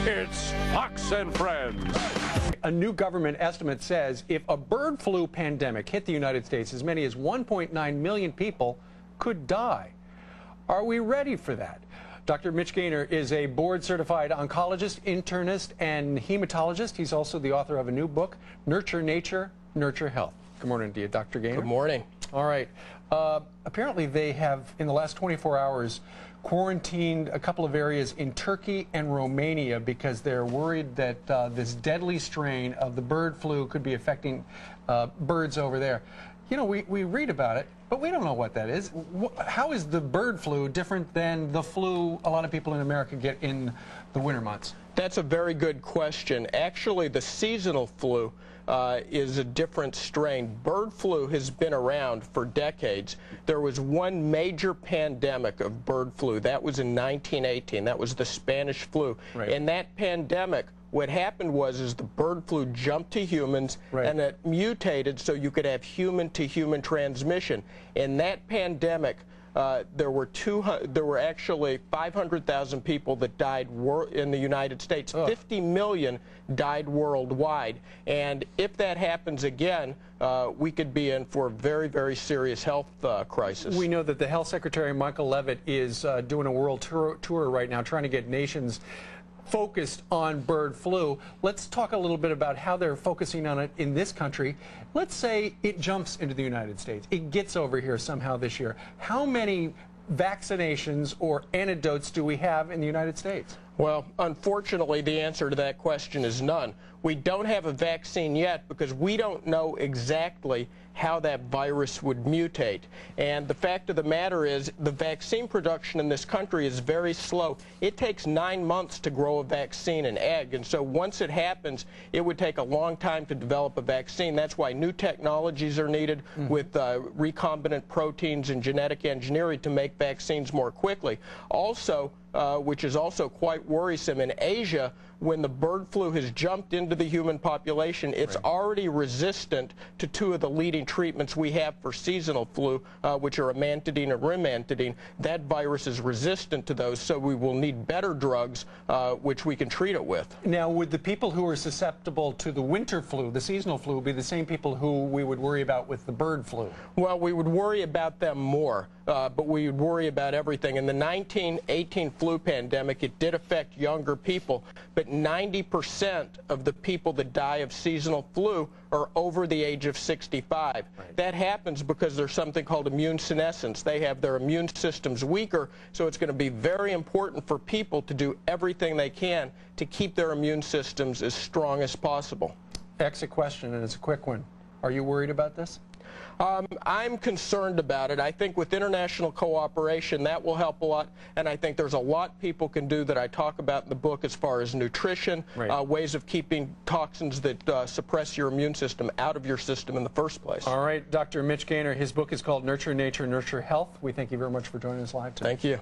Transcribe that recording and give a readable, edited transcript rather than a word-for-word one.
It's Fox and Friends. A new government estimate says if a bird flu pandemic hit the United States, as many as 1.9 million people could die. Are we ready for that? Dr. Michell Gaynor is a board-certified oncologist, internist, and hematologist. He's also the author of a new book, Nurture Nature, Nurture Health. Good morning to you, Dr. Gaynor. Good morning. All right. Apparently they have, in the last 24 hours, quarantined a couple of areas in Turkey and Romania because they're worried that this deadly strain of the bird flu could be affecting birds over there. You know, we read about it, but we don't know what that is. How is the bird flu different than the flu a lot of people in America get in the winter months? That's a very good question. Actually, the seasonal flu is a different strain. Bird flu has been around for decades. There was one major pandemic of bird flu. That was in 1918. That was the Spanish flu. Right. In that pandemic, what happened was the bird flu jumped to humans, right, and it mutated so you could have human-to-human transmission. In that pandemic, there were actually 500,000 people that died in the United States. 50 million died worldwide. And if that happens again, we could be in for a very, very serious health crisis. We know that the Health Secretary, Michael Levitt, is doing a world tour right now, trying to get nations focused on bird flu. Let's talk a little bit about how they're focusing on it in this country. Let's say it jumps into the United States. It gets over here somehow this year. How many vaccinations or antidotes do we have in the United States? Well, unfortunately, the answer to that question is none. We don't have a vaccine yet because we don't know exactly how that virus would mutate. And the fact of the matter is the vaccine production in this country is very slow. It takes 9 months to grow a vaccine in egg. And so once it happens, it would take a long time to develop a vaccine. That's why new technologies are needed with recombinant proteins and genetic engineering to make vaccines more quickly. Also, which is also quite worrisome, in Asia, when the bird flu has jumped into the human population, it's already resistant to two of the leading treatments we have for seasonal flu, which are amantadine and rimantadine. That virus is resistant to those, so we will need better drugs which we can treat it with. Now, would the people who are susceptible to the winter flu, the seasonal flu, be the same people who we would worry about with the bird flu? Well, we would worry about them more, but we would worry about everything. In the 1918 flu pandemic, it did affect younger people, but 90% of the people that die of seasonal flu are over the age of 65. Right. That happens because there's something called immune senescence. They have their immune systems weaker, so it's going to be very important for people to do everything they can to keep their immune systems as strong as possible. Exit question, and it's a quick one. Are you worried about this? I'm concerned about it. I think with international cooperation, that will help a lot, and I think there's a lot people can do that I talk about in the book as far as nutrition, ways of keeping toxins that suppress your immune system out of your system in the first place. All right, Dr. Michell Gaynor, his book is called Nurture Nature, Nurture Health. We thank you very much for joining us live today. Thank you.